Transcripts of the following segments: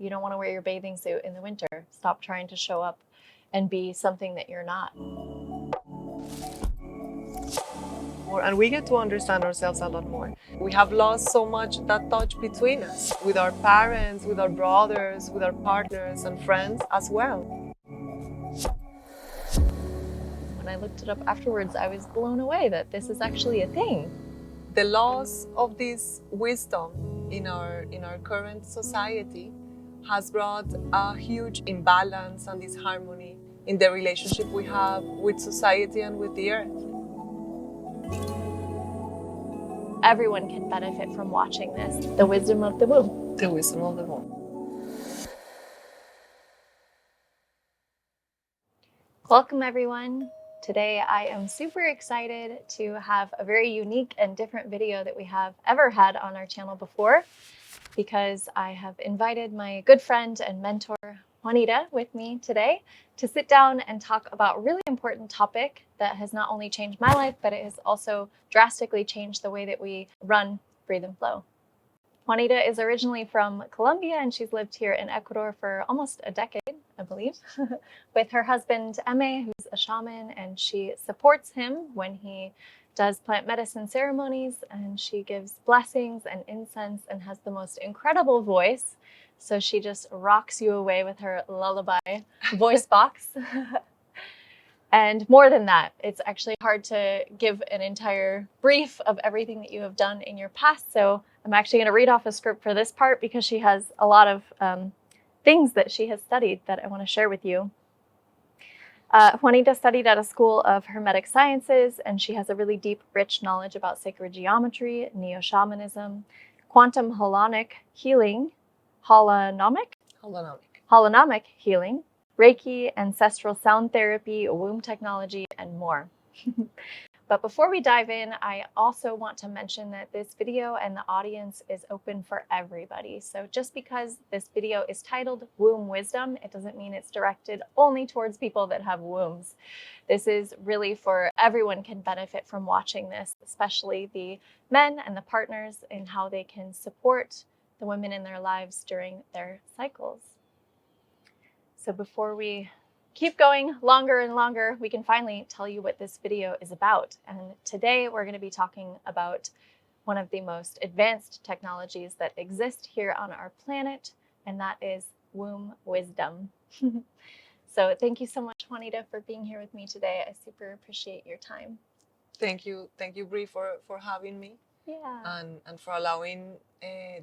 You don't want to wear your bathing suit in the winter. Stop trying to show up and be something that you're not. And we get to understand ourselves a lot more. We have lost so much that touch between us, with our parents, with our brothers, with our partners and friends as well. When I looked it up afterwards, I was blown away that this is actually a thing. The loss of this wisdom in our current society has brought a huge imbalance and disharmony in the relationship we have with society and with the earth. Everyone can benefit from watching this. The wisdom of the womb. The wisdom of the womb. Welcome, everyone. Today, I am super excited to have a very unique and different video that we have ever had on our channel before, because I have invited my good friend and mentor, Juanita, with me today to sit down and talk about a really important topic that has not only changed my life, but it has also drastically changed the way that we run Breathe and Flow. Juanita is originally from Colombia, and she's lived here in Ecuador for almost a decade, I believe, with her husband, Eme, who's a shaman, and she supports him when he does plant medicine ceremonies, and she gives blessings and incense and has the most incredible voice. So she just rocks you away with her lullaby voice box. And more than that, it's actually hard to give an entire brief of everything that you have done in your past. So I'm actually going to read off a script for this part because she has a lot of things that she has studied that I want to share with you. Juanita studied at a school of Hermetic Sciences, and she has a really deep, rich knowledge about sacred geometry, neo-shamanism, quantum holonomic healing, holonomic healing, Reiki, ancestral sound therapy, womb technology, and more. But before we dive in, I also want to mention that this video and the audience is open for everybody. So just because this video is titled Womb Wisdom, it doesn't mean it's directed only towards people that have wombs. This is really for everyone can benefit from watching this, especially the men and the partners, in how they can support the women in their lives during their cycles. So before we keep going longer and longer, we can finally tell you what this video is about. And today we're going to be talking about one of the most advanced technologies that exist here on our planet, and that is womb wisdom. So thank you so much, Juanita, for being here with me today. I super appreciate your time. Thank you, Bre, for having me. Yeah. And for allowing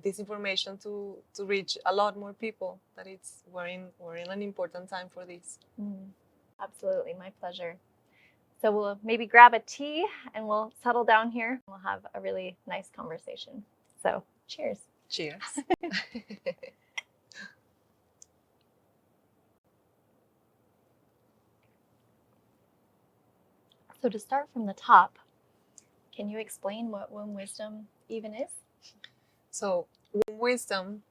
this information to reach a lot more people. That we're in an important time for this. Absolutely, my pleasure. So we'll maybe grab a tea and we'll settle down here. We'll have a really nice conversation. So cheers. Cheers. So to start from the top, can you explain what womb wisdom even is? So womb wisdom,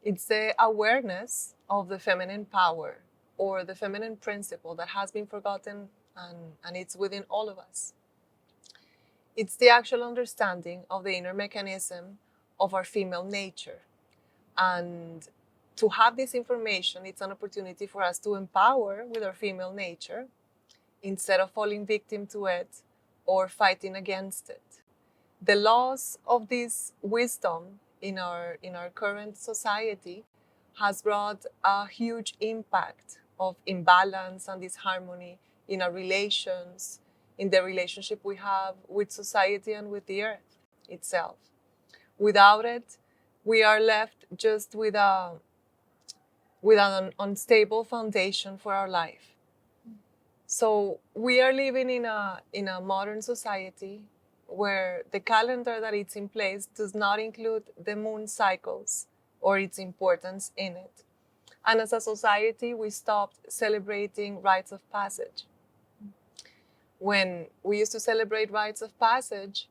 it's the awareness of the feminine power or the feminine principle that has been forgotten, and it's within all of us. It's the actual understanding of the inner mechanism of our female nature. And to have this information, it's an opportunity for us to empower with our female nature instead of falling victim to it or fighting against it. The loss of this wisdom in our current society has brought a huge impact of imbalance and disharmony in our relations, in the relationship we have with society and with the earth itself. Without it, we are left just with an unstable foundation for our life. So we are living in a modern society where the calendar that is in place does not include the moon cycles or its importance in it. And as a society, we stopped celebrating rites of passage. When we used to celebrate rites of passage,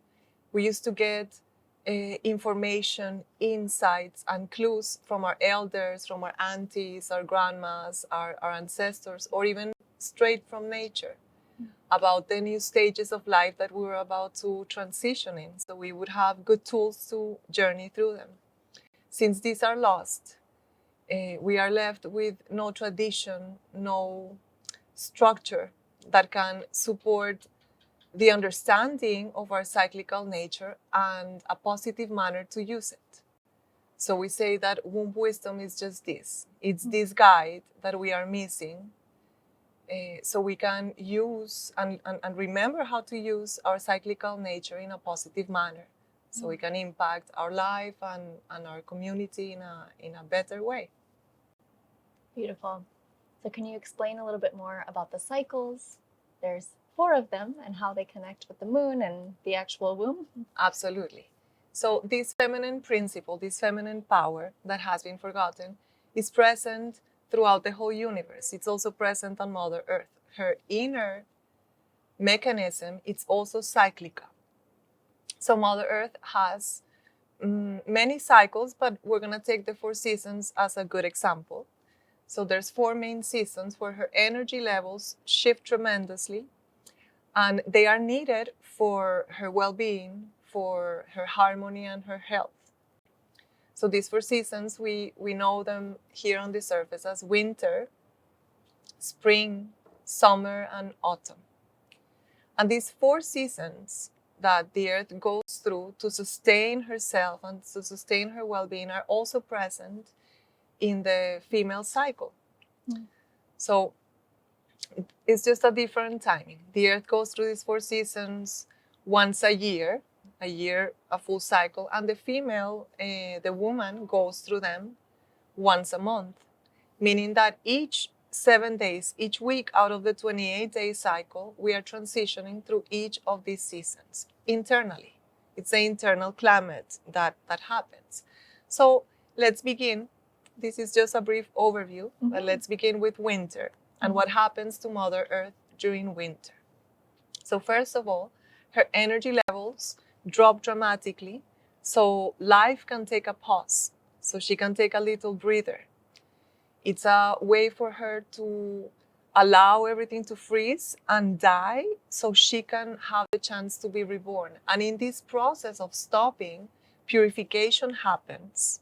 we used to get information, insights, and clues from our elders, from our aunties, our grandmas, our ancestors, or even straight from nature, about the new stages of life that we were about to transition in. So we would have good tools to journey through them. Since these are lost, we are left with no tradition, no structure that can support the understanding of our cyclical nature and a positive manner to use it. So we say that womb wisdom is just this. It's this guide that we are missing, so we can use and remember how to use our cyclical nature in a positive manner. So we can impact our life and our community in a better way. Beautiful. So can you explain a little bit more about the cycles? There's 4 of them and how they connect with the moon and the actual womb. Absolutely. So this feminine principle, this feminine power that has been forgotten, is present throughout the whole universe. It's also present on Mother Earth. Her inner mechanism, it's also cyclical. So Mother Earth has many cycles, but we're going to take the 4 seasons as a good example. So there's 4 main seasons where her energy levels shift tremendously, and they are needed for her well-being, for her harmony and her health. So these 4 seasons, we know them here on the surface as winter, spring, summer, and autumn. And these 4 seasons that the earth goes through to sustain herself and to sustain her well-being are also present in the female cycle. So it's just a different timing. The earth goes through these 4 seasons once a year, a full cycle, and the female, the woman, goes through them once a month, meaning that each 7 days, each week out of the 28-day cycle, we are transitioning through each of these seasons internally. It's the internal climate that happens. So let's begin. This is just a brief overview, but let's begin with winter and what happens to Mother Earth during winter. So first of all, her energy levels drop dramatically, so life can take a pause, so she can take a little breather. It's a way for her to allow everything to freeze and die so she can have the chance to be reborn. And in this process of stopping, purification happens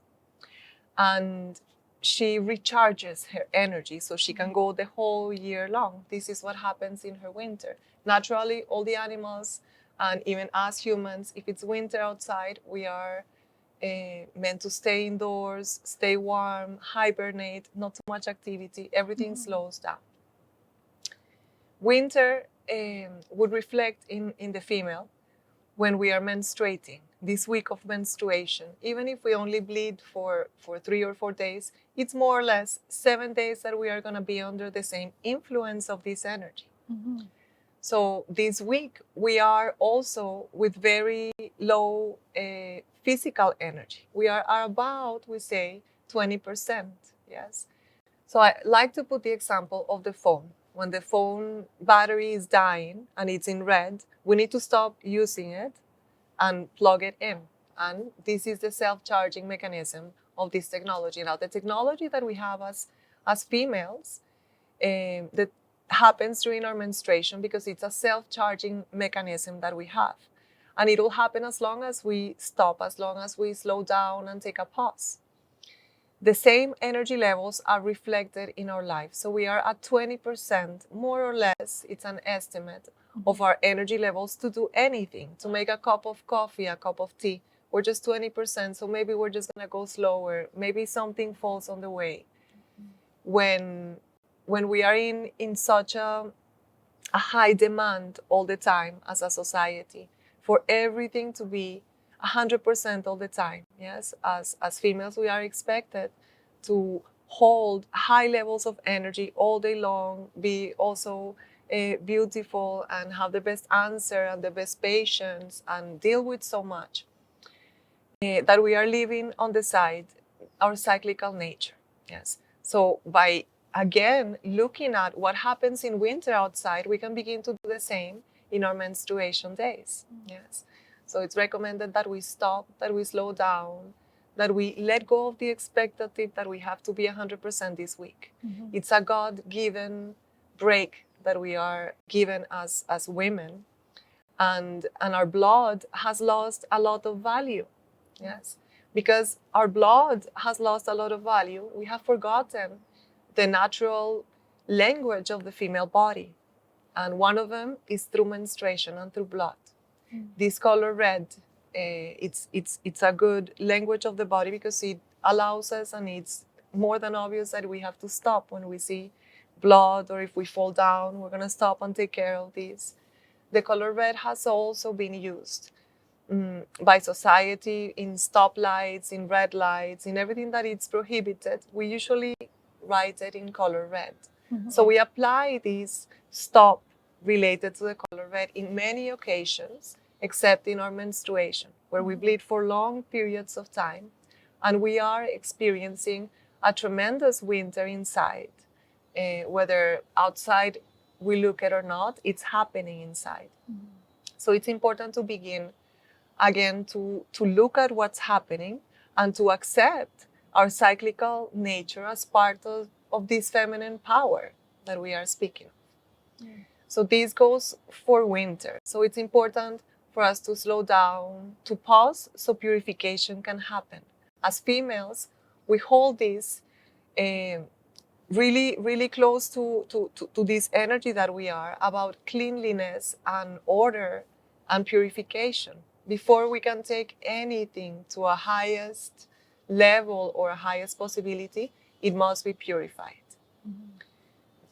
and she recharges her energy so she can go the whole year long. This is what happens in her winter. Naturally, all the animals and even us humans, if it's winter outside, we are meant to stay indoors, stay warm, hibernate, not too much activity, everything slows down. Winter would reflect in the female when we are menstruating, this week of menstruation. Even if we only bleed for 3 or 4 days, it's more or less 7 days that we are going to be under the same influence of this energy. So this week, we are also with very low physical energy. We are about, we say, 20%, yes? So I like to put the example of the phone. When the phone battery is dying and it's in red, we need to stop using it and plug it in. And this is the self-charging mechanism of this technology. Now, the technology that we have as females, that happens during our menstruation because it's a self-charging mechanism that we have. And it will happen as long as we stop, as long as we slow down and take a pause. The same energy levels are reflected in our life. So we are at 20%, more or less, it's an estimate of our energy levels to do anything, to make a cup of coffee, a cup of tea. We're just 20%, so maybe we're just gonna go slower. Maybe something falls on the way. When we are in such a high demand all the time as a society for everything to be 100% all the time, yes, as females we are expected to hold high levels of energy all day long, be also beautiful and have the best answer and the best patience and deal with so much, that we are living on the side our cyclical nature, yes. So by again looking at what happens in winter outside, we can begin to do the same in our menstruation days, yes. So it's recommended that we stop, that we slow down, that we let go of the expectative that we have to be 100% this week. It's a God-given break that we are given as women, and our blood has lost a lot of value, yes, because our blood has lost a lot of value. We have forgotten the natural language of the female body. And one of them is through menstruation and through blood. This color red, it's a good language of the body because it allows us, and it's more than obvious that we have to stop when we see blood, or if we fall down, we're going to stop and take care of this. The color red has also been used by society in stoplights, in red lights, in everything that it's prohibited. We usually write it in color red. So we apply this stop related to the color red in many occasions, except in our menstruation, where we bleed for long periods of time, and we are experiencing a tremendous winter inside. Whether outside we look at or not, it's happening inside. So it's important to begin again to look at what's happening and to accept our cyclical nature as part of this feminine power that we are speaking of. So this goes for winter. So it's important for us to slow down, to pause, so purification can happen. As females, we hold this really, really close to this energy that we are about cleanliness and order and purification. Before we can take anything to a highest level or a highest possibility, it must be purified.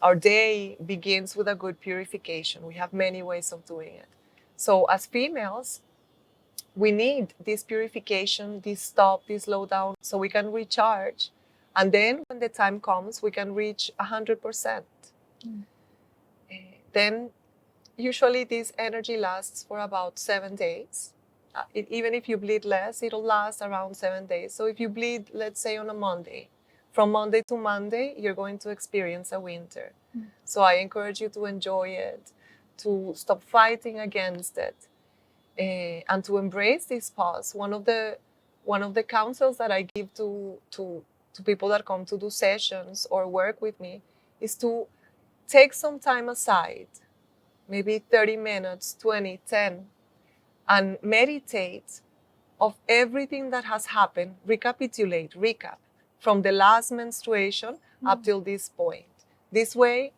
Our day begins with a good purification. We have many ways of doing it. So as females, we need this purification, this stop, this slow down, so we can recharge. And then when the time comes, we can reach 100%. Then usually this energy lasts for about 7 days. Even if you bleed less, it'll last around 7 days. So if you bleed, let's say on a Monday, from Monday to Monday, you're going to experience a winter. So I encourage you to enjoy it, to stop fighting against it, and to embrace this pause. One of the counsels that I give to people that come to do sessions or work with me is to take some time aside, maybe 30 minutes, 20, 10, and meditate of everything that has happened, recap from the last menstruation up till this point. This way,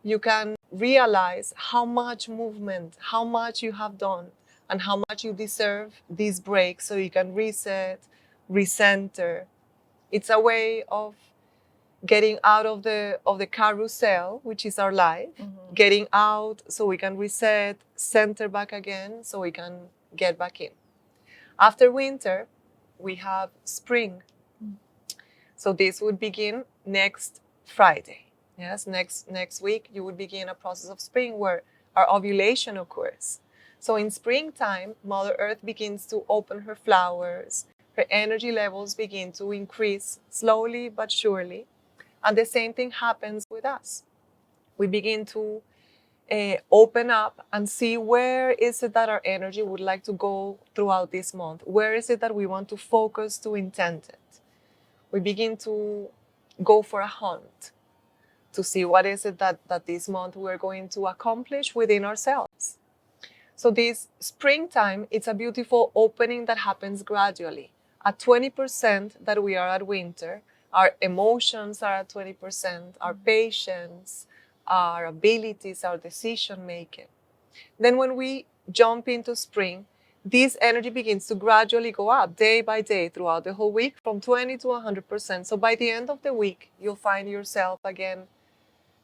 you can realize how much movement, how much you have done, and how much you deserve this break so you can reset, recenter. It's a way of getting out of the carousel, which is our life, getting out so we can reset, center back again so we can get back in. After winter, we have spring. So this would begin next Friday. Yes, next week you would begin a process of spring where our ovulation occurs. So in springtime, Mother Earth begins to open her flowers. Her energy levels begin to increase slowly but surely. And the same thing happens with us. We begin to open up and see where is it that our energy would like to go throughout this month. Where is it that we want to focus, to intend it? We begin to go for a hunt to see what is it that this month we're going to accomplish within ourselves. So this springtime, it's a beautiful opening that happens gradually. At 20% that we are at winter, our emotions are at 20%, our patience, our abilities, our decision making. Then when we jump into spring, this energy begins to gradually go up day by day throughout the whole week from 20 to 100%. So by the end of the week, you'll find yourself again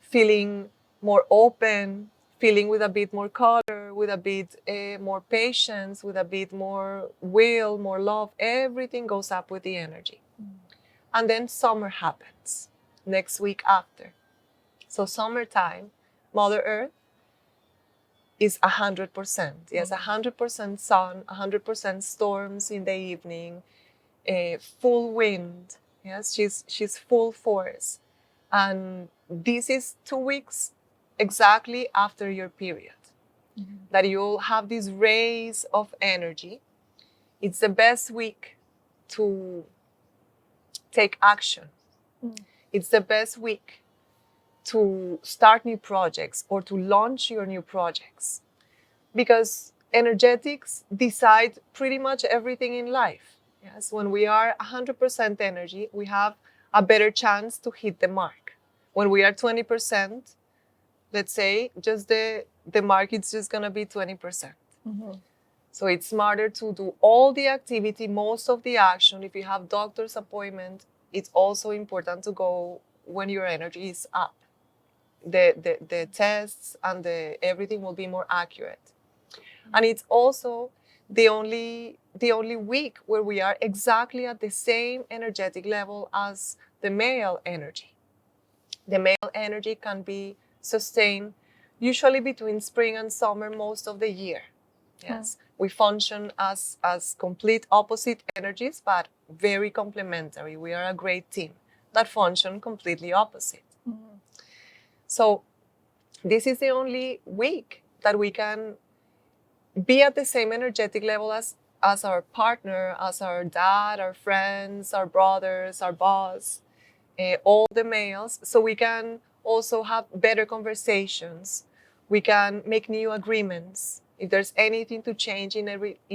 feeling more open, feeling with a bit more color, with a bit more patience, with a bit more will, more love. Everything goes up with the energy. And then summer happens next week after. So summertime, Mother Earth is 100%. Yes, 100% sun, 100% storms in the evening, full wind. Yes, she's full force. And this is 2 weeks exactly after your period, that you'll have these rays of energy. It's the best week to take action. It's the best week to start new projects or to launch your new projects, because energetics decide pretty much everything in life. Yes, when we are 100% energy, we have a better chance to hit the mark. When we are 20%, let's say, just the mark is just gonna be 20%. So it's smarter to do all the activity, most of the action. If you have doctor's appointment, it's also important to go when your energy is up. The tests and everything will be more accurate. And it's also the only week where we are exactly at the same energetic level as the male energy. The male energy can be sustained usually between spring and summer most of the year. Yes, we function as complete opposite energies, but very complementary. We are a great team that function completely opposite. So this is the only week that we can be at the same energetic level as our partner, as our dad, our friends, our brothers, our boss, all the males, so we can also have better conversations. We can make new agreements. If there's anything to change in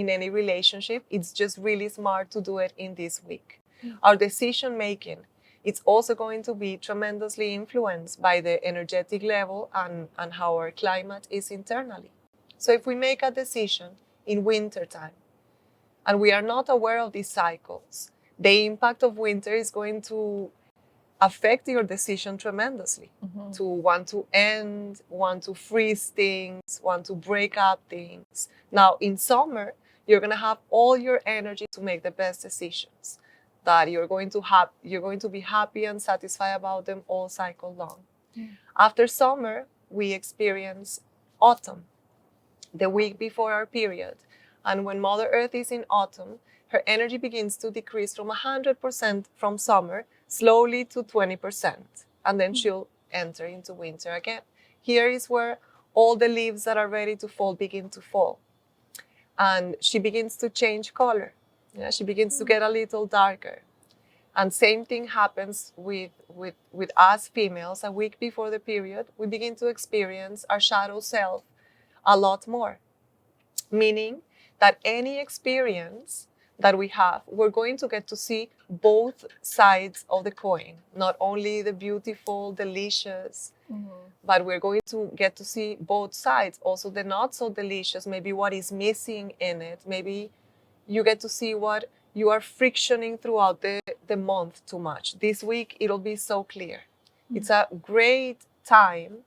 any relationship, it's just really smart to do it in this week. Our decision making, it's also going to be tremendously influenced by the energetic level and how our climate is internally. So if we make a decision in winter time and we are not aware of these cycles, the impact of winter is going to affect your decision tremendously. To want to end, want to freeze things, want to break up things. Now in summer, you're going to have all your energy to make the best decisions that you're going to be happy and satisfied about them all cycle long. After summer, we experience autumn, the week before our period. And when Mother Earth is in autumn, her energy begins to decrease from 100% from summer slowly to 20%. And then she'll enter into winter again. Here is where all the leaves that are ready to fall begin to fall. And she begins to change color. Yeah, she begins to get a little darker. And same thing happens with us females. A week before the period, we begin to experience our shadow self a lot more. Meaning that any experience that we have, we're going to get to see both sides of the coin, not only the beautiful, delicious, but we're going to get to see both sides, also the not so delicious, maybe what is missing in it. Maybe you get to see what you are frictioning throughout the month too much. This week, it'll be so clear. It's a great time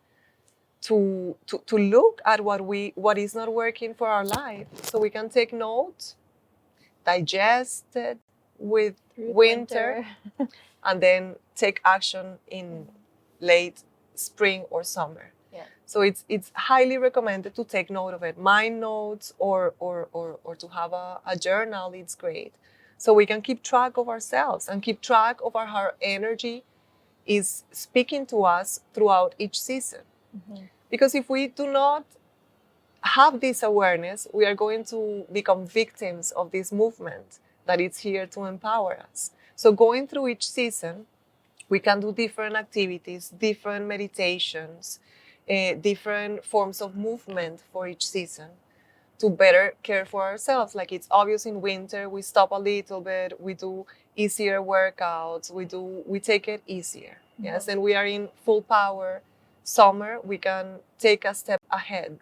to look at what is not working for our life, so we can take note, digest it with winter, and then take action in late spring or summer. Yeah. So it's highly recommended to take note of it. Mind notes or to have a journal. It's great, so we can keep track of ourselves and keep track of how our energy is speaking to us throughout each season. Because if we do not have this awareness, we are going to become victims of this movement that is here to empower us. So going through each season, we can do different activities, different meditations, different forms of movement for each season to better care for ourselves. Like it's obvious in winter, we stop a little bit, we do easier workouts, we take it easier. Yes, and we are in full power. Summer, we can take a step ahead.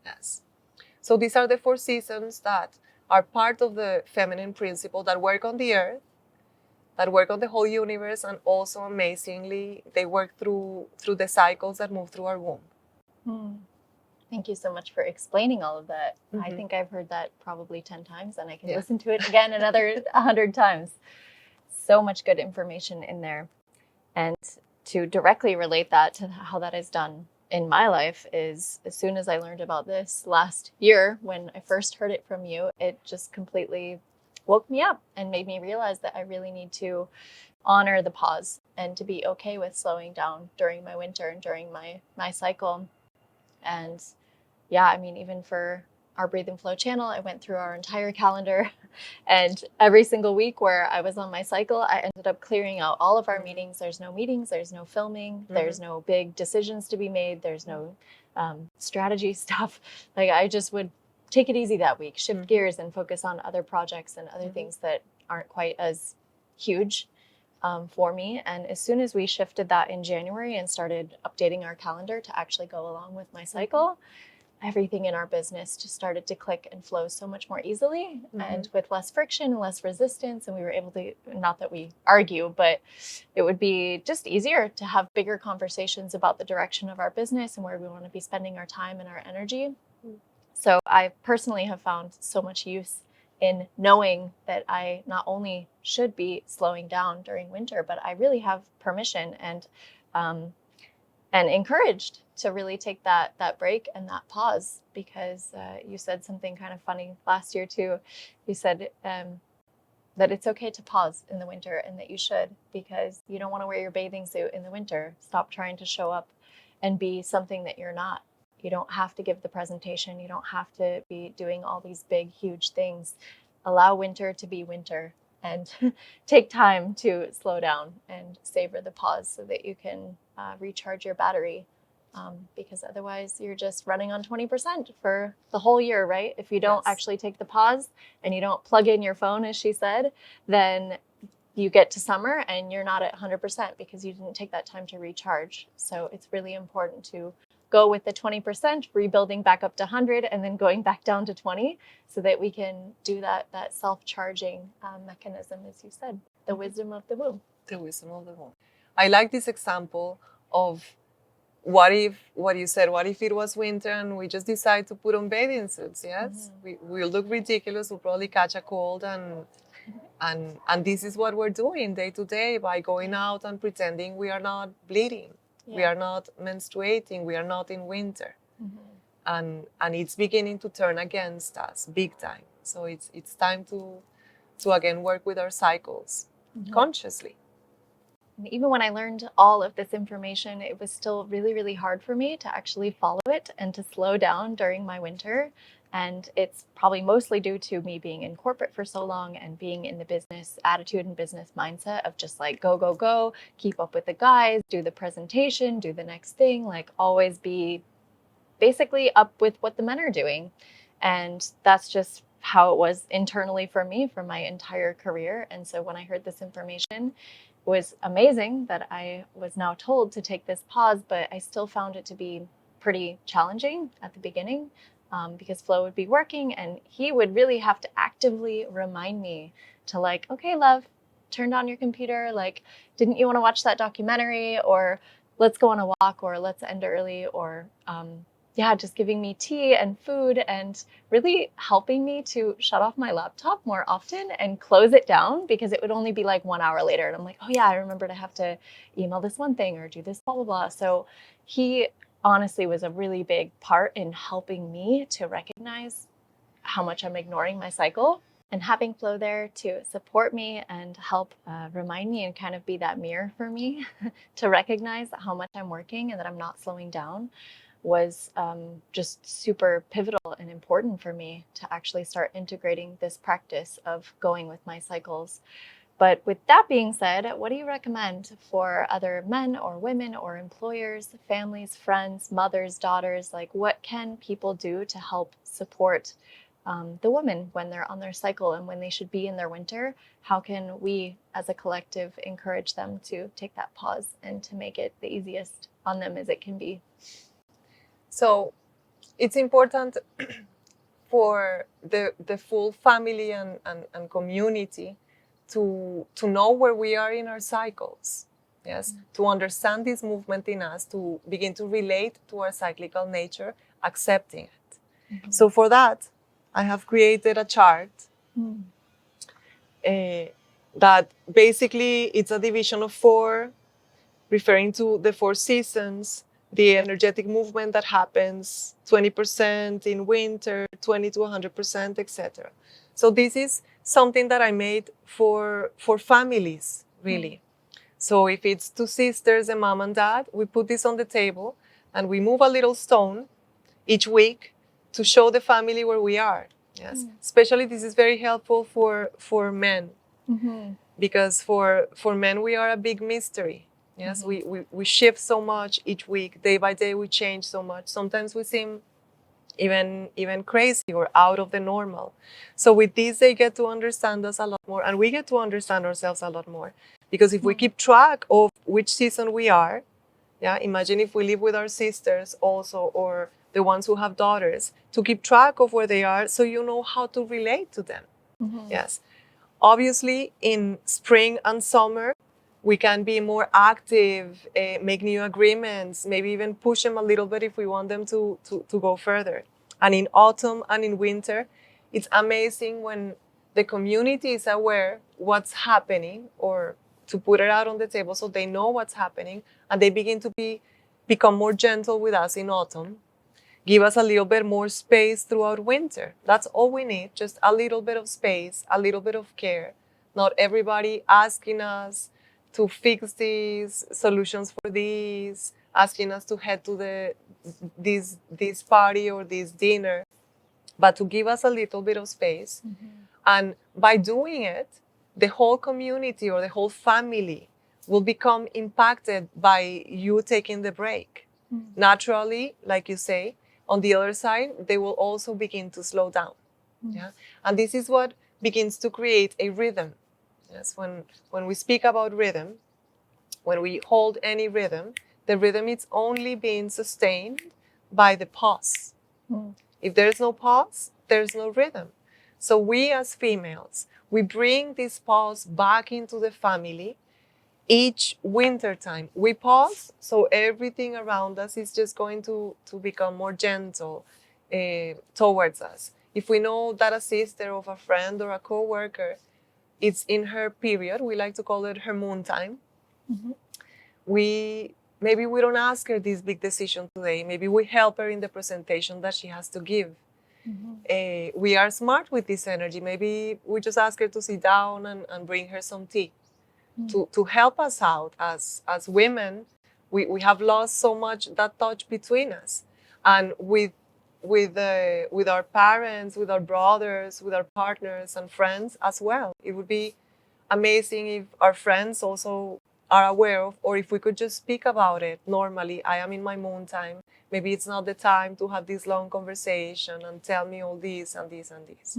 Yes. So these are the 4 seasons that are part of the feminine principle that work on the earth, that work on the whole universe, and also amazingly, they work through the cycles that move through our womb. Thank you so much for explaining all of that. I think I've heard that probably 10 times, and I can listen to it again another 100 times. So much good information in there. And to directly relate that to how that is done in my life is, as soon as I learned about this last year, when I first heard it from you, it just completely woke me up and made me realize that I really need to honor the pause and to be okay with slowing down during my winter and during my cycle. And yeah, I mean, even for our Breathe and Flow channel, I went through our entire calendar, and every single week where I was on my cycle, I ended up clearing out all of our meetings. There's no meetings, there's no filming, there's no big decisions to be made, there's no strategy stuff. Like I just would take it easy that week, shift gears and focus on other projects and other things that aren't quite as huge for me. And as soon as we shifted that in January and started updating our calendar to actually go along with my cycle, everything in our business just started to click and flow so much more easily and with less friction and less resistance. And we were able to, not that we argue, but it would be just easier to have bigger conversations about the direction of our business and where we want to be spending our time and our energy. So I personally have found so much use in knowing that I not only should be slowing down during winter, but I really have permission and encouraged to really take that break and that pause, because you said something kind of funny last year too. You said that it's okay to pause in the winter and that you should, because you don't want to wear your bathing suit in the winter. Stop trying to show up and be something that you're not. You don't have to give the presentation. You don't have to be doing all these big, huge things. Allow winter to be winter and take time to slow down and savor the pause so that you can recharge your battery. Because otherwise you're just running on 20% for the whole year, right? If you don't actually take the pause and you don't plug in your phone, as she said, then you get to summer and you're not at 100% because you didn't take that time to recharge. So it's really important to go with the 20%, rebuilding back up to 100, and then going back down to 20, so that we can do that self-charging mechanism, as you said, the wisdom of the womb. The wisdom of the womb. I like this example of what you said, what if it was winter and we just decide to put on bathing suits, yes? We'll look ridiculous, we'll probably catch a cold, and this is what we're doing day to day by going out and pretending we are not bleeding. We are not menstruating, we are not in winter. And it's beginning to turn against us big time. So it's time to again work with our cycles consciously. And even when I learned all of this information, it was still really, really hard for me to actually follow it and to slow down during my winter. And it's probably mostly due to me being in corporate for so long and being in the business attitude and business mindset of just like, go, go, go, keep up with the guys, do the presentation, do the next thing, like always be basically up with what the men are doing. And that's just how it was internally for me for my entire career. And so when I heard this information, it was amazing that I was now told to take this pause, but I still found it to be pretty challenging at the beginning, because Flo would be working and he would really have to actively remind me to like, okay, love, turn on your computer. Like, didn't you want to watch that documentary? Or let's go on a walk, or let's end early, or just giving me tea and food and really helping me to shut off my laptop more often and close it down, because it would only be like 1 hour later. And I'm like, oh yeah, I remembered I have to email this one thing or do this, blah, blah, blah. So he honestly was a really big part in helping me to recognize how much I'm ignoring my cycle. And having Flo there to support me and help remind me and kind of be that mirror for me to recognize how much I'm working and that I'm not slowing down was just super pivotal and important for me to actually start integrating this practice of going with my cycles. But with that being said, what do you recommend for other men or women or employers, families, friends, mothers, daughters? Like, what can people do to help support the women when they're on their cycle and when they should be in their winter? How can we as a collective encourage them to take that pause and to make it the easiest on them as it can be? So it's important for the full family and community to know where we are in our cycles. Yes, to understand this movement in us, to begin to relate to our cyclical nature, accepting it. So for that, I have created a chart that basically it's a division of 4, referring to the 4 seasons, the energetic movement that happens 20% in winter, 20 to 100%, etc. So this is something that I made for families, really. So if it's 2 sisters, a mom and dad, we put this on the table and we move a little stone each week to show the family where we are. Yes, especially this is very helpful for men, because for men we are a big mystery. Yes, we shift so much each week, day by day we change so much. Sometimes we seem even crazy or out of the normal. So with this, they get to understand us a lot more, and we get to understand ourselves a lot more. Because if we keep track of which season we are, yeah, imagine if we live with our sisters also, or the ones who have daughters, to keep track of where they are, so you know how to relate to them. Yes. Obviously, in spring and summer, we can be more active, make new agreements, maybe even push them a little bit if we want them to go further. And in autumn and in winter, it's amazing when the community is aware what's happening, or to put it out on the table so they know what's happening, and they begin to become more gentle with us in autumn. Give us a little bit more space throughout winter. That's all we need, just a little bit of space, a little bit of care. Not everybody asking us to fix these, solutions for these, asking us to head to this party or this dinner, but to give us a little bit of space. And by doing it, the whole community or the whole family will become impacted by you taking the break. Naturally, like you say, on the other side, they will also begin to slow down. Yeah? And this is what begins to create a rhythm. Yes, when we speak about rhythm, when we hold any rhythm, the rhythm is only being sustained by the pause. If there's no pause, there's no rhythm. So we as females, we bring this pause back into the family. Each winter time, we pause, so everything around us is just going to become more gentle towards us. If we know that a sister of a friend or a coworker, it's in her period, we like to call it her moon time. Maybe we don't ask her this big decision today. Maybe we help her in the presentation that she has to give. We are smart with this energy. Maybe we just ask her to sit down and bring her some tea to help us out. As women, we have lost so much that touch between us. And with our parents, with our brothers, with our partners and friends as well. It would be amazing if our friends also are aware of, or if we could just speak about it normally. I am in my moon time. Maybe it's not the time to have this long conversation and tell me all this and this and this.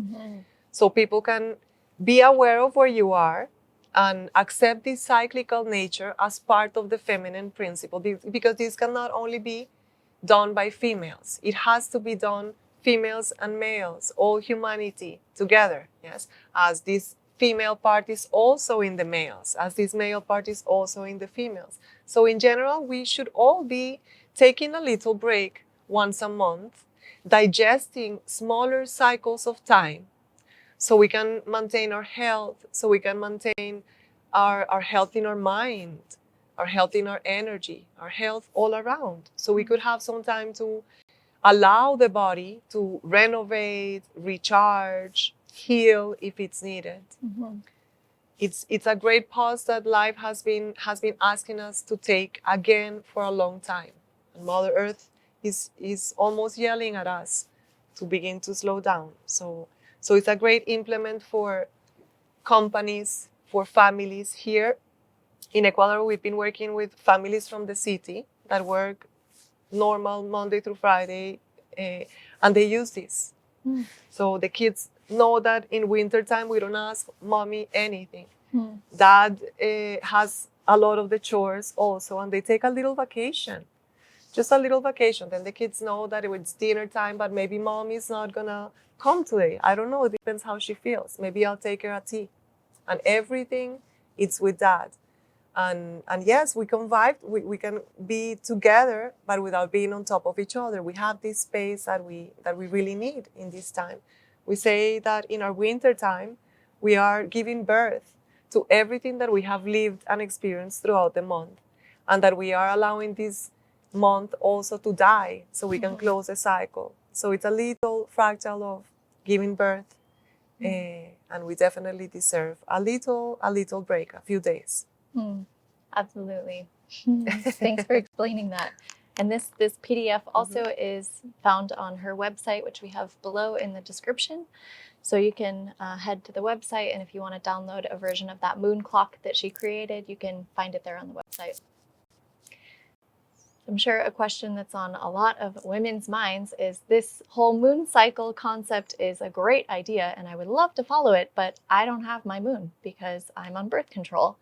So people can be aware of where you are and accept this cyclical nature as part of the feminine principle, because this can not only be done by females. It has to be done females and males, all humanity together, yes? As this female part is also in the males, as this male part is also in the females. So in general, we should all be taking a little break once a month, digesting smaller cycles of time, so we can maintain our health, so we can maintain our health in our mind, our health in our energy, our health all around. So we could have some time to allow the body to renovate, recharge, heal if it's needed. It's a great pause that life has been asking us to take again for a long time. And Mother Earth is almost yelling at us to begin to slow down. So it's a great implement for companies, for families. Here in Ecuador, we've been working with families from the city that work normal Monday through Friday, and they use this. So the kids know that in wintertime, we don't ask mommy anything. Dad has a lot of the chores also, and they take a little vacation. Just a little vacation. Then the kids know that it's dinner time, but maybe mom is not gonna come today. I don't know. It depends how she feels. Maybe I'll take her a tea. And everything, it's with dad. And yes, we can vibe. We can be together, but without being on top of each other. We have this space that we really need in this time. We say that in our winter time, we are giving birth to everything that we have lived and experienced throughout the month, and that we are allowing this month also to die so we can close the cycle. So it's a little fractal of giving birth, and we definitely deserve a little break, a few days. Absolutely. Thanks for explaining that. And this PDF also is found on her website, which we have below in the description. So you can head to the website, and if you want to download a version of that moon clock that she created, you can find it there on the website. I'm sure a question that's on a lot of women's minds is this whole moon cycle concept is a great idea and I would love to follow it, but I don't have my moon because I'm on birth control.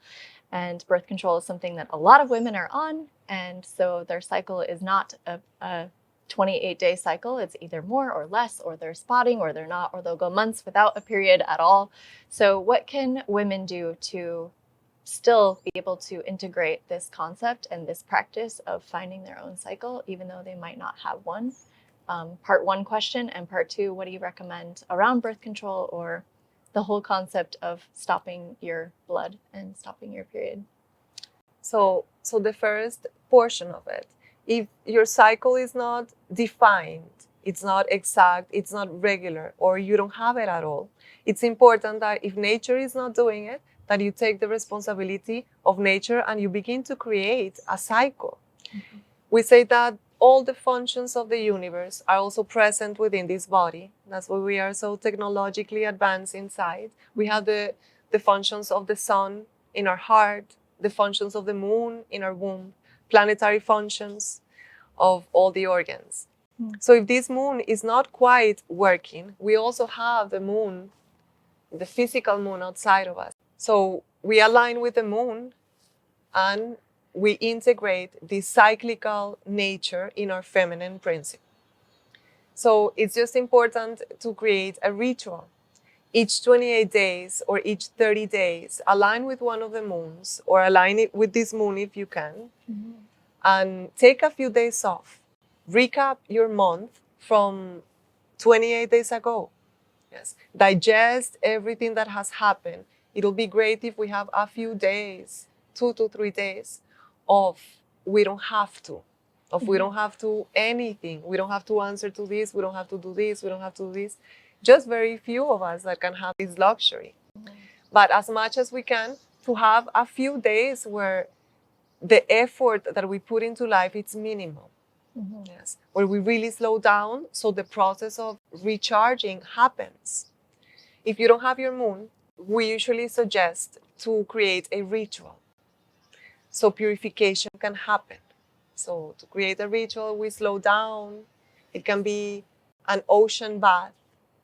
And birth control is something that a lot of women are on. And so their cycle is not a 28-day cycle. It's either more or less, or they're spotting, or they're not, or they'll go months without a period at all. So what can women do to still be able to integrate this concept and this practice of finding their own cycle, even though they might not have one? Part one question, and part two, what do you recommend around birth control or the whole concept of stopping your blood and stopping your period? So the first portion of it, if your cycle is not defined, it's not exact, it's not regular, or you don't have it at all, it's important that if nature is not doing it, that you take the responsibility of nature and you begin to create a cycle. Mm-hmm. We say that all the functions of the universe are also present within this body. That's why we are so technologically advanced inside. We have the functions of the sun in our heart, the functions of the moon in our womb, planetary functions of all the organs. So if this moon is not quite working, we also have the moon, the physical moon outside of us. So we align with the moon and we integrate the cyclical nature in our feminine principle. So it's just important to create a ritual. Each 28 days or each 30 days, align with one of the moons or align it with this moon if you can, and take a few days off. Recap your month from 28 days ago. Yes. Digest everything that has happened. It'll be great if we have a few days, 2 to 3 days of we don't have to. We don't have to anything. We don't have to answer to this. We don't have to do this. We don't have to do this. Just very few of us that can have this luxury. But as much as we can, to have a few days where the effort that we put into life, it's minimal. Yes, where we really slow down so the process of recharging happens. If you don't have your moon, we usually suggest to create a ritual so purification can happen. So to create a ritual, we slow down. It can be an ocean bath,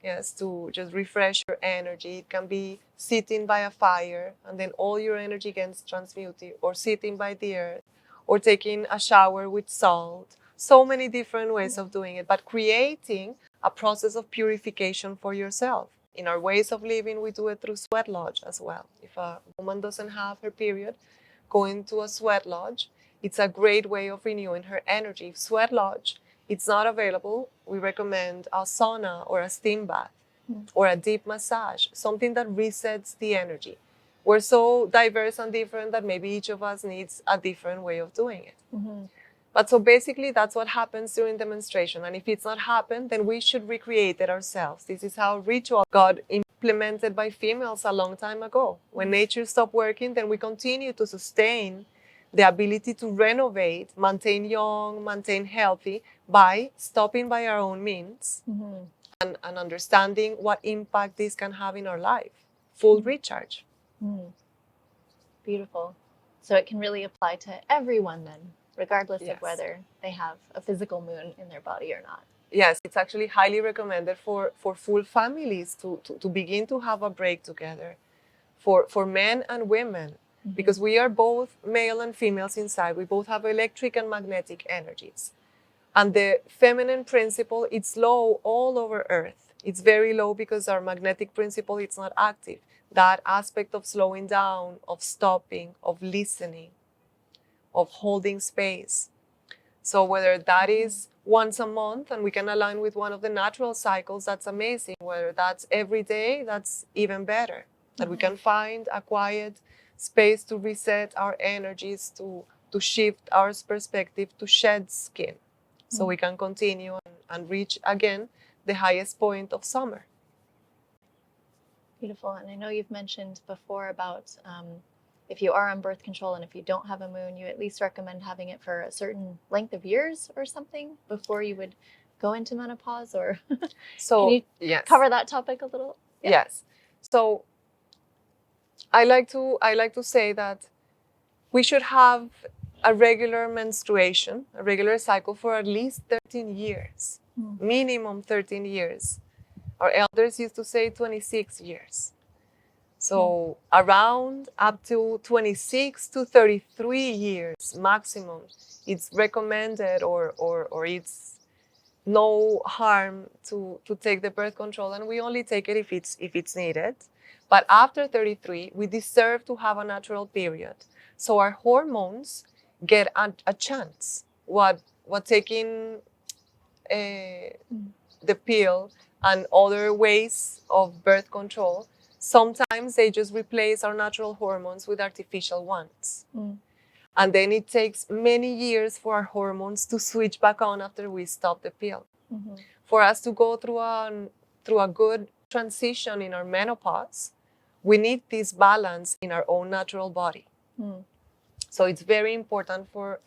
yes, to just refresh your energy. It can be sitting by a fire and then all your energy gets transmuted, or sitting by the earth, or taking a shower with salt. So many different ways of doing it, but creating a process of purification for yourself. In our ways of living, we do it through sweat lodge as well. If a woman doesn't have her period, going to a sweat lodge, it's a great way of renewing her energy. If sweat lodge it's not available, we recommend a sauna or a steam bath or a deep massage, something that resets the energy. We're so diverse and different that maybe each of us needs a different way of doing it. But so basically that's what happens during the menstruation. And if it's not happened, then we should recreate it ourselves. This is how ritual got implemented by females a long time ago. When nature stopped working, then we continue to sustain the ability to renovate, maintain young, maintain healthy by stopping by our own means and understanding what impact this can have in our life. Full recharge. Beautiful. So it can really apply to everyone then, regardless Yes. of whether they have a physical moon in their body or not. Yes, it's actually highly recommended for full families to begin to have a break together, for men and women, because we are both male and females inside. We both have electric and magnetic energies. And the feminine principle, it's low all over Earth. It's very low because our magnetic principle, it's not active. That aspect of slowing down, of stopping, of listening, of holding space. So whether that is once a month and we can align with one of the natural cycles, that's amazing. Whether that's every day, that's even better. That we can find a quiet space to reset our energies, to shift our perspective, to shed skin. So we can continue and reach again the highest point of summer. Beautiful. And I know you've mentioned before about if you are on birth control and if you don't have a moon, you at least recommend having it for a certain length of years or something before you would go into menopause. Or so can you cover that topic a little? Yeah. Yes. So I like to say that we should have a regular menstruation, a regular cycle for at least 13 years, minimum 13 years. Our elders used to say 26 years. So around up to 26 to 33 years maximum, it's recommended or it's no harm to take the birth control, and we only take it if it's needed. But after 33, we deserve to have a natural period. So our hormones get a chance. What taking the pill and other ways of birth control, sometimes they just replace our natural hormones with artificial ones. And then it takes many years for our hormones to switch back on after we stop the pill. For us to go through a good transition in our menopause, we need this balance in our own natural body. So it's very important for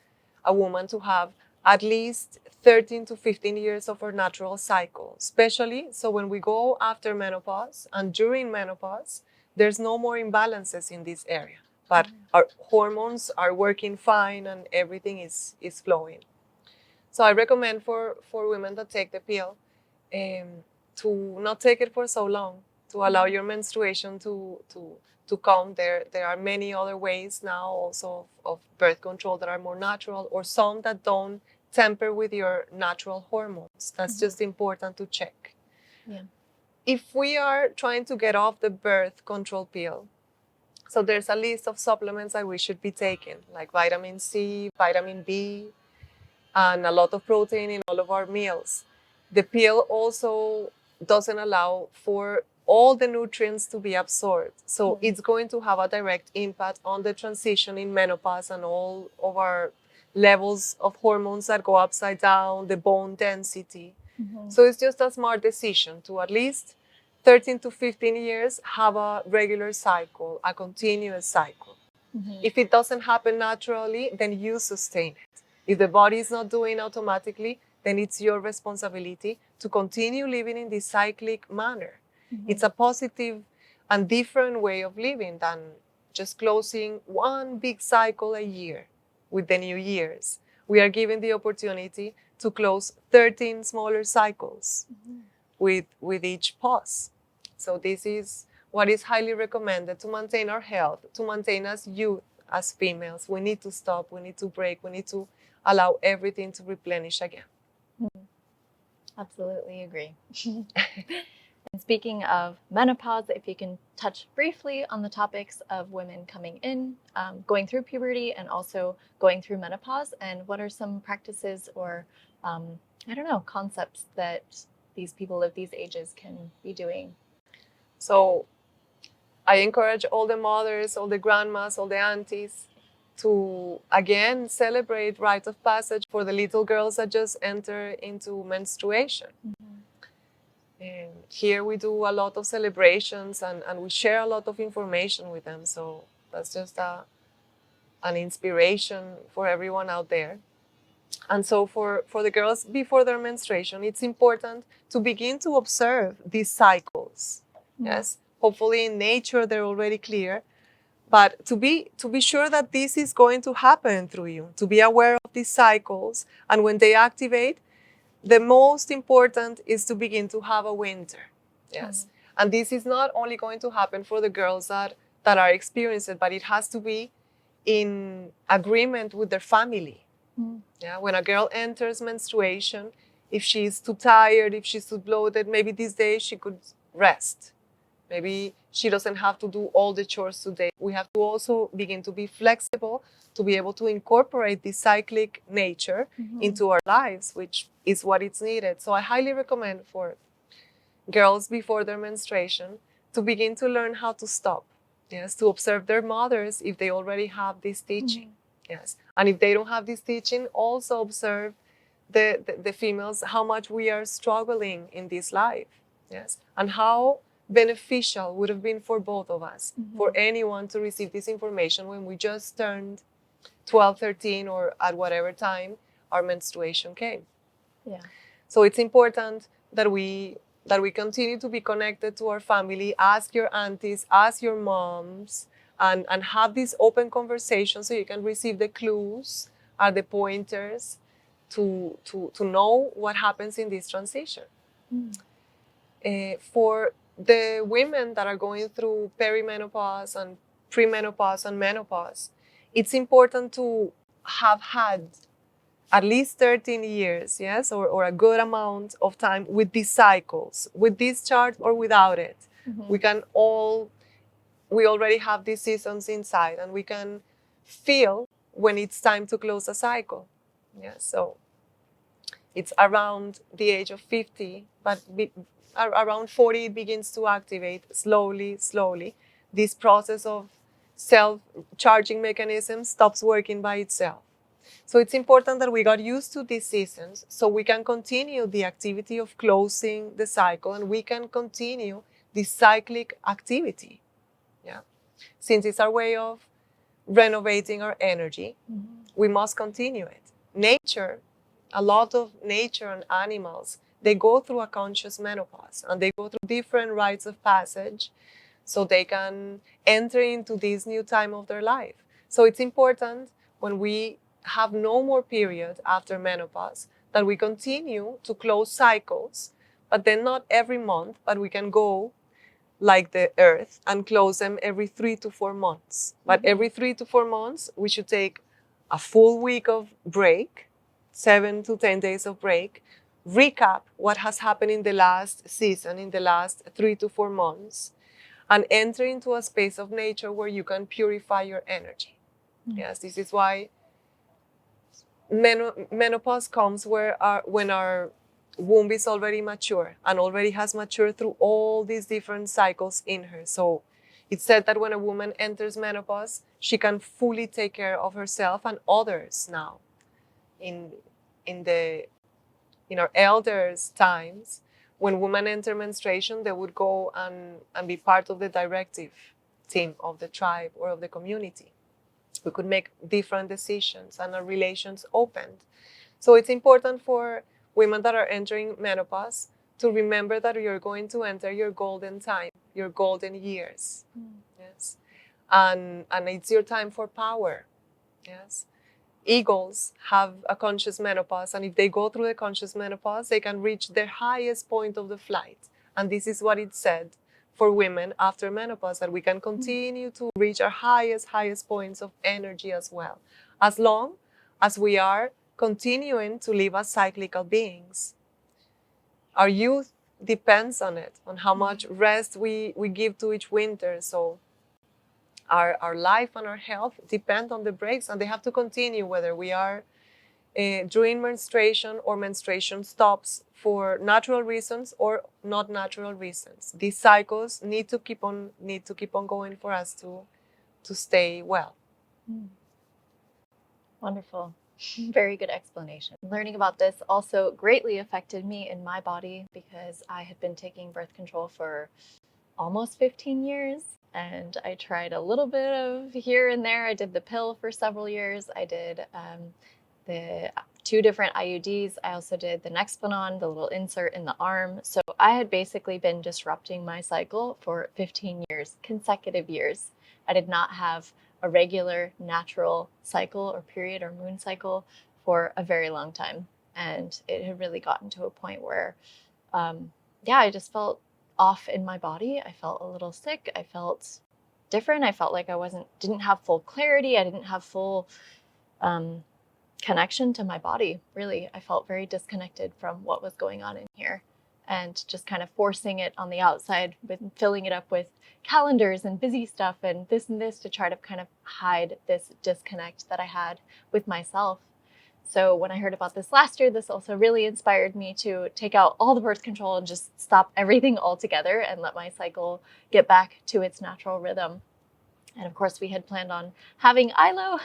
a woman to have at least 13 to 15 years of her natural cycle, especially so when we go after menopause and during menopause, there's no more imbalances in this area. But our hormones are working fine and everything is flowing. So I recommend for women that take the pill to not take it for so long, to allow your menstruation to come. There are many other ways now also of birth control that are more natural, or some that don't temper with your natural hormones. That's just important to check. Yeah. If we are trying to get off the birth control pill, so there's a list of supplements that we should be taking, like vitamin C, vitamin B, and a lot of protein in all of our meals. The pill also doesn't allow for all the nutrients to be absorbed. So it's going to have a direct impact on the transition in menopause and all of our levels of hormones that go upside down, the bone density. So it's just a smart decision to at least 13 to 15 years have a regular cycle, a continuous cycle. If it doesn't happen naturally, then you sustain it. If the body is not doing automatically, then it's your responsibility to continue living in this cyclic manner. It's a positive and different way of living than just closing one big cycle a year with the new years. We are given the opportunity to close 13 smaller cycles with each pause. So this is what is highly recommended to maintain our health, to maintain us youth as females. We need to stop, we need to break, we need to allow everything to replenish again. Absolutely agree. And speaking of menopause, if you can touch briefly on the topics of women coming in, going through puberty, and also going through menopause, and what are some practices or, concepts that these people of these ages can be doing? So I encourage all the mothers, all the grandmas, all the aunties to again celebrate rite of passage for the little girls that just enter into menstruation. And here we do a lot of celebrations and we share a lot of information with them. So that's just an inspiration for everyone out there. And so for the girls before their menstruation, it's important to begin to observe these cycles. Yes, hopefully in nature they're already clear, but to be sure that this is going to happen through you, to be aware of these cycles, and when they activate, the most important is to begin to have a winter. Yes, and this is not only going to happen for the girls that are experiencing it, but it has to be in agreement with their family. Yeah, when a girl enters menstruation, if she's too tired, if she's too bloated, maybe this day she could rest. Maybe she doesn't have to do all the chores today. We have to also begin to be flexible to be able to incorporate this cyclic nature into our lives, which is what is needed. So I highly recommend for girls before their menstruation to begin to learn how to stop. Yes, to observe their mothers if they already have this teaching. Yes, and if they don't have this teaching, also observe the females, how much we are struggling in this life. Yes, and how beneficial would have been for both of us, for anyone to receive this information when we just turned 12, 13, or at whatever time our menstruation came. Yeah. So it's important that we continue to be connected to our family. Ask your aunties, ask your moms, and have these open conversations so you can receive the clues or the pointers to know what happens in this transition. For the women that are going through perimenopause and premenopause and menopause, it's important to have had at least 13 years, yes, or a good amount of time with these cycles, with this chart or without it. We already have these seasons inside, and we can feel when it's time to close a cycle. Yeah, so it's around the age of 50, but around 40 it begins to activate slowly. This process of self-charging mechanism stops working by itself. So it's important that we got used to these seasons so we can continue the activity of closing the cycle, and we can continue this cyclic activity. Yeah. Since it's our way of renovating our energy, we must continue it. Nature, a lot of nature and animals, they go through a conscious menopause, and they go through different rites of passage so they can enter into this new time of their life. So it's important when we have no more period after menopause that we continue to close cycles, but then not every month, but we can go like the earth and close them every 3 to 4 months. But every 3 to 4 months, we should take a full week of break, 7 to 10 days of break, recap what has happened in the last season, in the last 3 to 4 months, and enter into a space of nature where you can purify your energy. Yes, this is why menopause comes when our womb is already mature and already has matured through all these different cycles in her. So it's said that when a woman enters menopause, she can fully take care of herself and others now. In our elders' times, when women enter menstruation, they would go and be part of the directive team of the tribe or of the community. We could make different decisions and our relations opened. So it's important for women that are entering menopause to remember that you're going to enter your golden time, your golden years. Yes. And it's your time for power. Yes. Eagles have a conscious menopause, and if they go through the conscious menopause, they can reach their highest point of the flight. And this is what it said for women after menopause, that we can continue to reach our highest points of energy as well, as long as we are continuing to live as cyclical beings. Our youth depends on it, on how much rest we give to each winter. So our life and our health depend on the breaks, and they have to continue whether we are during menstruation or menstruation stops for natural reasons or not natural reasons. These cycles need to keep on going for us to stay well. Wonderful. Very good explanation. Learning about this also greatly affected me in my body because I had been taking birth control for almost 15 years. And I tried a little bit of here and there. I did the pill for several years. I did the 2 different IUDs. I also did the Nexplanon, the little insert in the arm. So I had basically been disrupting my cycle for 15 years, consecutive years. I did not have a regular natural cycle or period or moon cycle for a very long time. And it had really gotten to a point where, I just felt off in my body. I felt a little sick. I felt different. I felt like I didn't have full clarity. I didn't have full connection to my body. Really, I felt very disconnected from what was going on in here, and just kind of forcing it on the outside with filling it up with calendars and busy stuff and this to try to kind of hide this disconnect that I had with myself. So when I heard about this last year, this also really inspired me to take out all the birth control and just stop everything altogether and let my cycle get back to its natural rhythm. And of course, we had planned on having ILO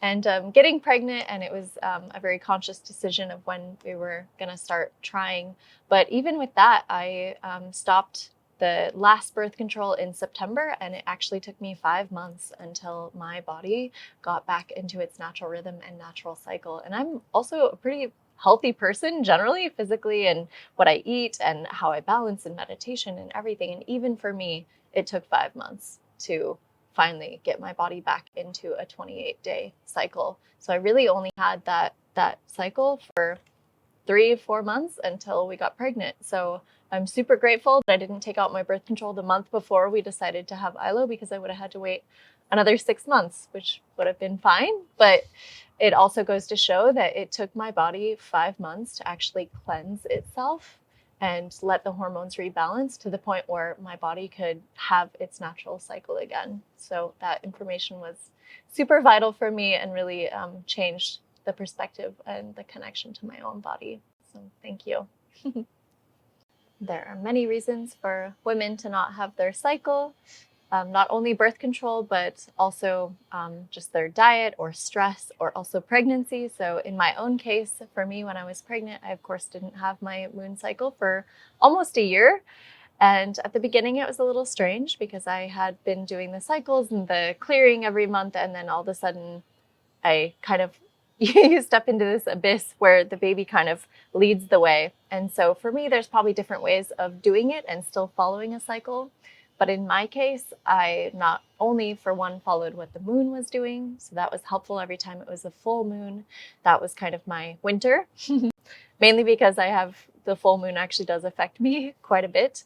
and getting pregnant, and it was a very conscious decision of when we were going to start trying. But even with that, I stopped the last birth control in September, and it actually took me 5 months until my body got back into its natural rhythm and natural cycle. And I'm also a pretty healthy person generally, physically, and what I eat and how I balance and meditation and everything. And even for me, it took 5 months to finally get my body back into a 28-day cycle. So I really only had that cycle for 3-4 months until we got pregnant. So I'm super grateful that I didn't take out my birth control the month before we decided to have ILO, because I would have had to wait another 6 months, which would have been fine. But it also goes to show that it took my body 5 months to actually cleanse itself and let the hormones rebalance to the point where my body could have its natural cycle again. So that information was super vital for me and really changed the perspective and the connection to my own body. So thank you. There are many reasons for women to not have their cycle. Not only birth control, but also just their diet or stress, or also pregnancy. So in my own case, for me, when I was pregnant, I of course didn't have my moon cycle for almost a year. And at the beginning, it was a little strange because I had been doing the cycles and the clearing every month. And then all of a sudden, I kind of you step into this abyss where the baby kind of leads the way. And so for me, there's probably different ways of doing it and still following a cycle. But in my case, I not only, for one, followed what the moon was doing. So that was helpful every time it was a full moon. That was kind of my winter, mainly because I have the full moon actually does affect me quite a bit.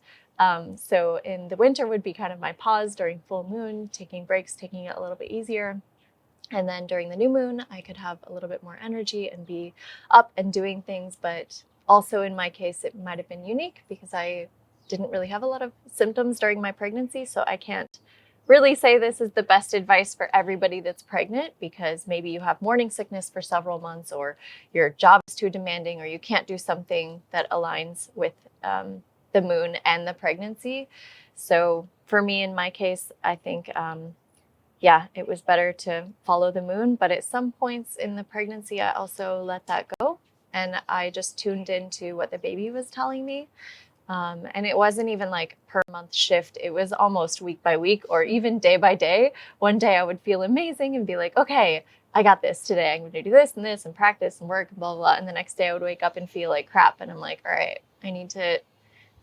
So in the winter would be kind of my pause during full moon, taking breaks, taking it a little bit easier. And then during the new moon, I could have a little bit more energy and be up and doing things. But also in my case, it might have been unique because I didn't really have a lot of symptoms during my pregnancy. So I can't really say this is the best advice for everybody that's pregnant, because maybe you have morning sickness for several months, or your job is too demanding, or you can't do something that aligns with the moon and the pregnancy. So for me, in my case, I think it was better to follow the moon. But at some points in the pregnancy, I also let that go. And I just tuned into what the baby was telling me. And it wasn't even like per month shift. It was almost week by week, or even day by day. One day I would feel amazing and be like, okay, I got this today. I'm going to do this and practice and work and blah, blah, blah. And the next day I would wake up and feel like crap. And I'm like, all right, I need to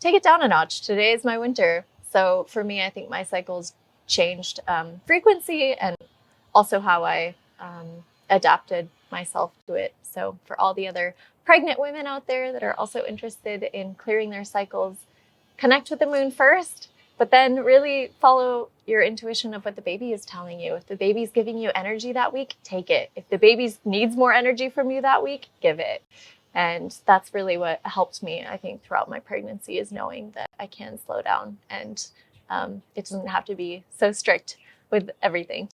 take it down a notch. Today is my winter. So for me, I think my cycles changed frequency and also how I adapted myself to it. So for all the other pregnant women out there that are also interested in clearing their cycles, connect with the moon first, but then really follow your intuition of what the baby is telling you. If the baby's giving you energy that week, take it. If the baby needs more energy from you that week, give it. And that's really what helped me, I think, throughout my pregnancy, is knowing that I can slow down and it doesn't have to be so strict with everything.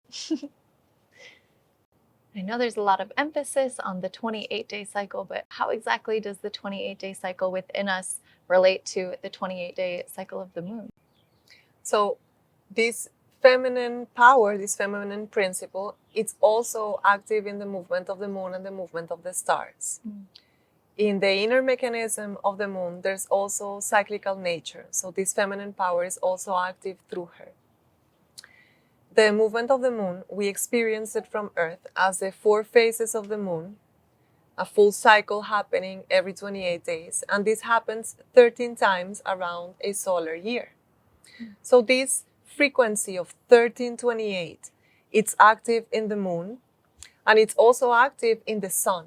I know there's a lot of emphasis on the 28-day cycle, but how exactly does the 28-day cycle within us relate to the 28-day cycle of the moon? So this feminine power, this feminine principle, it's also active in the movement of the moon and the movement of the stars. In the inner mechanism of the moon, there's also cyclical nature. So this feminine power is also active through her. The movement of the moon, we experience it from Earth as the 4 phases of the moon, a full cycle happening every 28 days. And this happens 13 times around a solar year. So this frequency of 1328, it's active in the moon, and it's also active in the sun.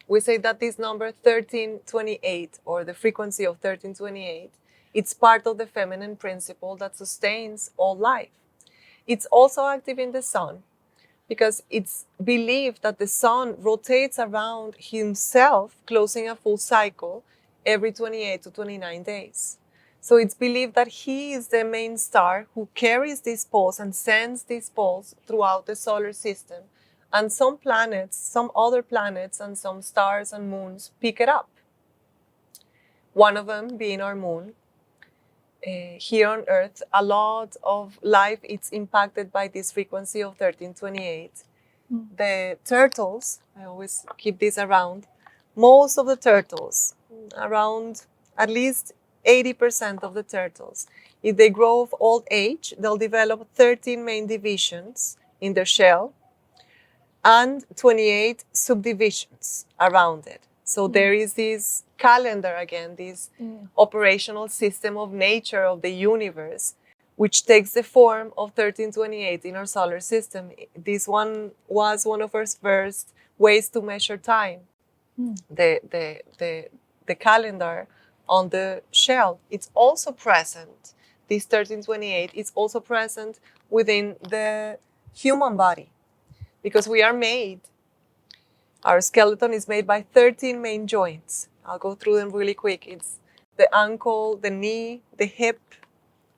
We say that this number 1328, or the frequency of 1328, it's part of the feminine principle that sustains all life. It's also active in the sun because it's believed that the sun rotates around himself, closing a full cycle every 28 to 29 days. So it's believed that he is the main star who carries this pulse and sends this pulse throughout the solar system. And some planets, some other planets, and some stars and moons pick it up. One of them being our moon. Here on Earth, a lot of life is impacted by this frequency of 1328. The turtles, I always keep this around, most of the turtles, around at least 80% of the turtles, if they grow of old age, they'll develop 13 main divisions in their shell and 28 subdivisions around it. So there is this calendar again, this operational system of nature, of the universe, which takes the form of 1328 in our solar system. This one was one of our first ways to measure time. The calendar on the shell, it's also present. This 1328 is also present within the human body, because we are made, our skeleton is made by 13 main joints. I'll go through them really quick. It's the ankle, the knee, the hip,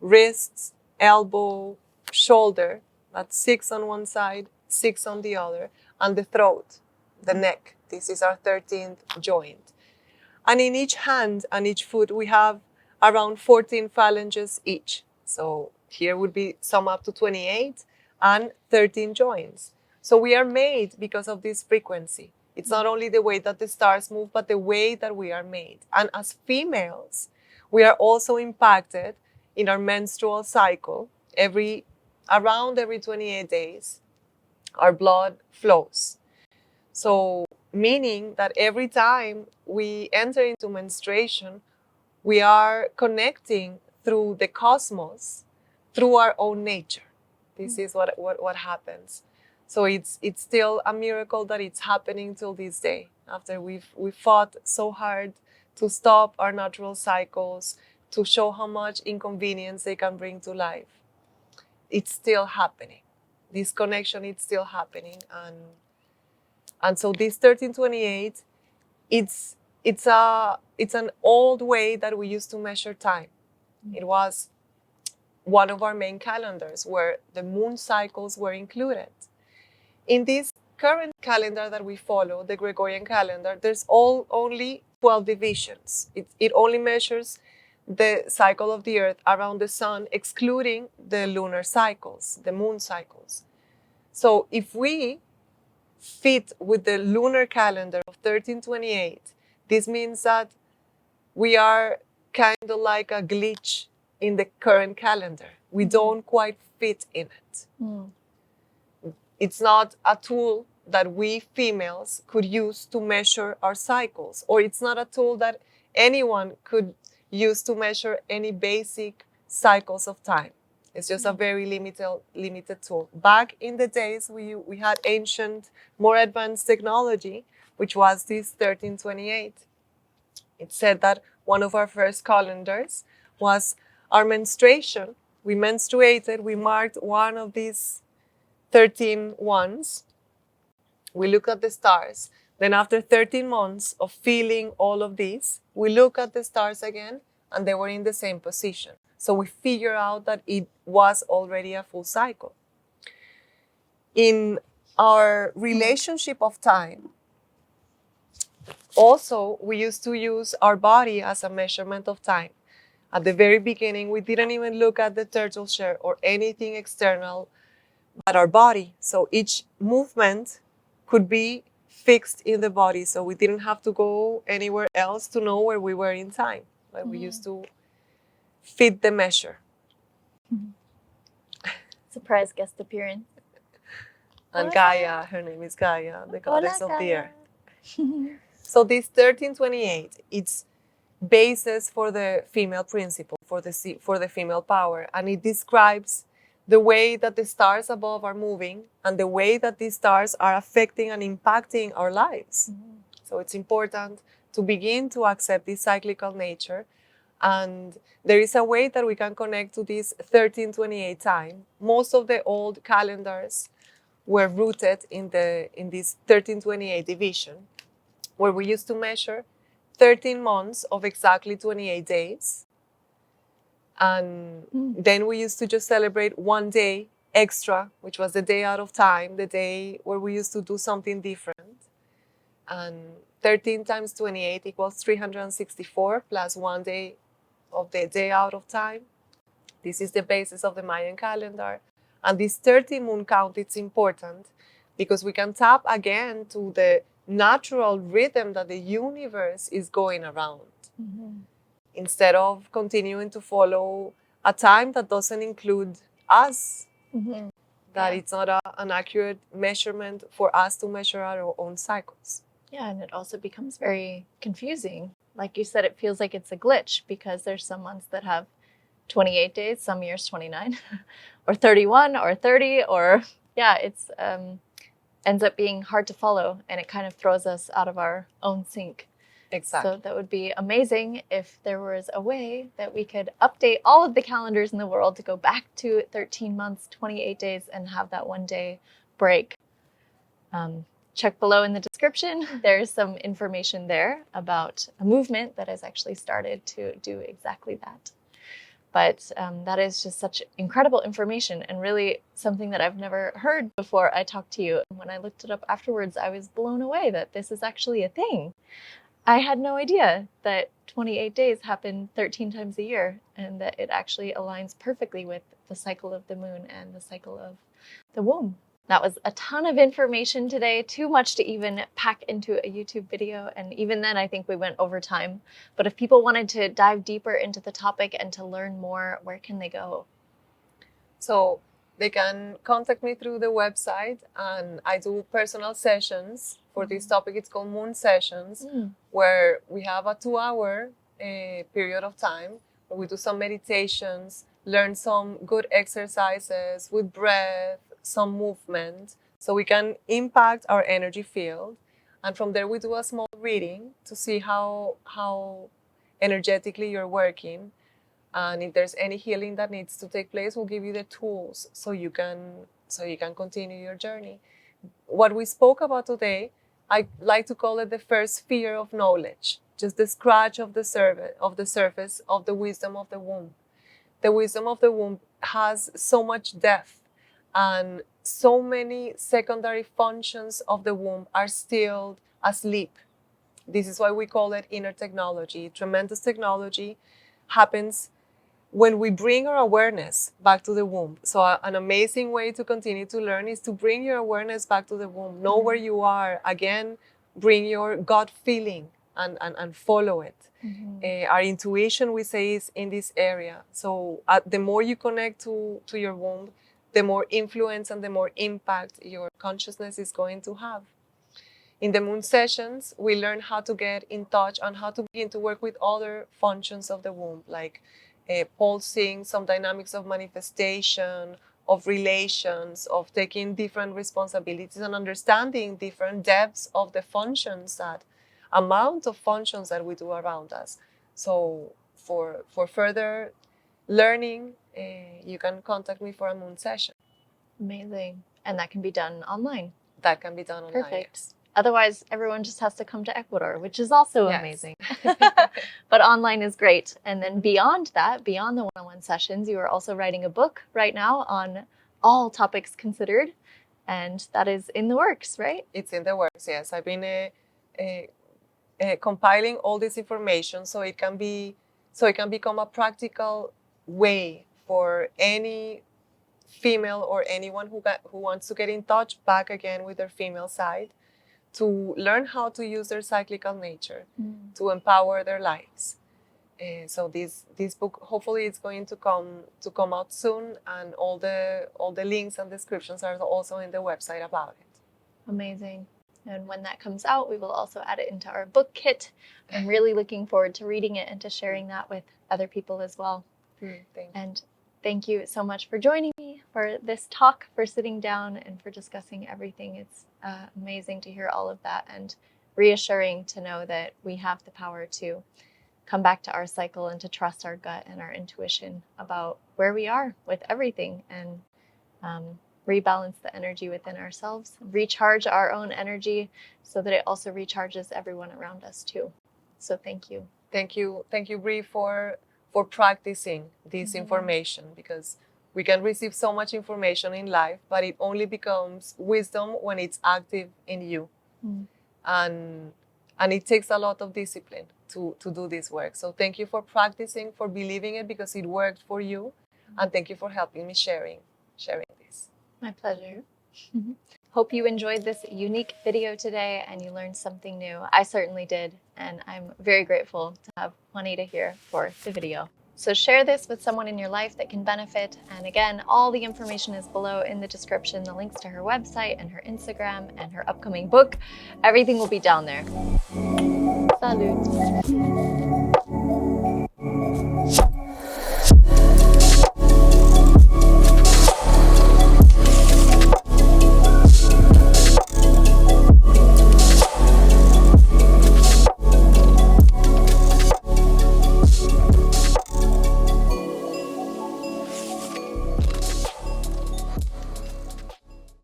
wrists, elbow, shoulder. That's 6 on one side, 6 on the other, and the throat, the neck. This is our 13th joint. And in each hand and each foot, we have around 14 phalanges each. So here would be sum up to 28 and 13 joints. So we are made because of this frequency. It's not only the way that the stars move, but the way that we are made. And as females, we are also impacted in our menstrual cycle. Around every 28 days, our blood flows. So meaning that every time we enter into menstruation, we are connecting through the cosmos, through our own nature. This is what happens. So it's still a miracle that it's happening till this day, after we've fought so hard to stop our natural cycles, to show how much inconvenience they can bring to life. It's still happening. This connection is still happening. And so this 1328, it's an old way that we used to measure time. It was one of our main calendars where the moon cycles were included. In this current calendar that we follow, the Gregorian calendar, there's only 12 divisions. It only measures the cycle of the earth around the sun, excluding the lunar cycles, the moon cycles. So if we fit with the lunar calendar of 1328, this means that we are kind of like a glitch in the current calendar. We don't quite fit in it. It's not a tool that we females could use to measure our cycles, or it's not a tool that anyone could use to measure any basic cycles of time. It's just a very limited tool. Back in the days, we had ancient, more advanced technology, which was this 1328. It said that one of our first calendars was our menstruation. We menstruated, we marked one of these 13 ones. We look at the stars. Then after 13 months of feeling all of these, we look at the stars again, and they were in the same position. So we figure out that it was already a full cycle. In our relationship of time, also, we used to use our body as a measurement of time. At the very beginning, we didn't even look at the turtle shell or anything external but our body. So each movement could be fixed in the body. So we didn't have to go anywhere else to know where we were in time. But we used to fit the measure. Surprise guest appearance. And Hola. Gaia, her name is Gaia, the goddess Hola, of the Gaia. earth. So this 1328, it's basis for the female principle, for the female power. And it describes the way that the stars above are moving and the way that these stars are affecting and impacting our lives. So it's important to begin to accept this cyclical nature. And there is a way that we can connect to this 1328 time. Most of the old calendars were rooted in this 1328 division, where we used to measure 13 months of exactly 28 days. And then we used to just celebrate one day extra, which was the day out of time, the day where we used to do something different. And 13 times 28 equals 364 plus 1 day of the day out of time. This is the basis of the Mayan calendar. And this 30 moon count, it's important because we can tap again to the natural rhythm that the universe is going around. Instead of continuing to follow a time that doesn't include us, that it's not an accurate measurement for us to measure our own cycles. Yeah, and it also becomes very confusing. Like you said, it feels like it's a glitch because there's some months that have 28 days, some years 29, or 31, or 30, or yeah, it's ends up being hard to follow, and it kind of throws us out of our own sync. Exactly. So that would be amazing if there was a way that we could update all of the calendars in the world to go back to 13 months, 28 days, and have that 1 day break. Check below in the description. There's some information there about a movement that has actually started to do exactly that. But that is just such incredible information, and really something that I've never heard before I talked to you. When I looked it up afterwards, I was blown away that this is actually a thing. I had no idea that 28 days happen 13 times a year, and that it actually aligns perfectly with the cycle of the moon and the cycle of the womb. That was a ton of information today, too much to even pack into a YouTube video. And even then, I think we went over time. But if people wanted to dive deeper into the topic and to learn more, where can they go? So they can contact me through the website, and I do personal sessions for this topic. It's called Moon Sessions, where we have a 2-hour period of time where we do some meditations, learn some good exercises with breath, some movement, so we can impact our energy field. And from there, we do a small reading to see how energetically you're working. And if there's any healing that needs to take place, we'll give you the tools so you can continue your journey. What we spoke about today, I like to call it the first sphere of knowledge, just the scratch of the surface of the wisdom of the womb. The wisdom of the womb has so much depth, and so many secondary functions of the womb are still asleep. This is why we call it inner technology. Tremendous technology happens when we bring our awareness back to the womb. So an amazing way to continue to learn is to bring your awareness back to the womb. Know where you are. Again, bring your gut feeling and follow it. Our intuition, we say, is in this area. So the more you connect to your womb, the more influence and the more impact your consciousness is going to have. In the moon sessions, we learn how to get in touch and how to begin to work with other functions of the womb, like pulsing, some dynamics of manifestation, of relations, of taking different responsibilities and understanding different depths of the functions, that amount of functions that we do around us. So for further learning, you can contact me for a moon session. Amazing. And that can be done online. That can be done online. Perfect. Yes. Otherwise, everyone just has to come to Ecuador, which is also amazing. But online is great. And then beyond that, beyond the one-on-one sessions, you are also writing a book right now on all topics considered. And that is in the works, right? It's in the works, yes. I've been compiling all this information so it can become a practical way for any female or anyone who wants to get in touch back again with their female side, to learn how to use their cyclical nature to empower their lives. So this book, hopefully, it's going to come out soon, and all the links and descriptions are also in the website about it. Amazing. And when that comes out, we will also add it into our book kit. I'm really looking forward to reading it and to sharing that with other people as well. And thank you so much for joining me for this talk, for sitting down and for discussing everything. It's amazing to hear all of that, and reassuring to know that we have the power to come back to our cycle and to trust our gut and our intuition about where we are with everything, and rebalance the energy within ourselves, recharge our own energy so that it also recharges everyone around us too. So thank you. Thank you, Bre, for practicing this information, because we can receive so much information in life, but it only becomes wisdom when it's active in you. And it takes a lot of discipline to do this work. So thank you for practicing, for believing it because it worked for you. And thank you for helping me sharing this. My pleasure. Hope you enjoyed this unique video today and you learned something new. I certainly did, and I'm very grateful to have Juanita here for the video. So share this with someone in your life that can benefit. And again, all the information is below in the description, the links to her website and her Instagram and her upcoming book. Everything will be down there. Salud.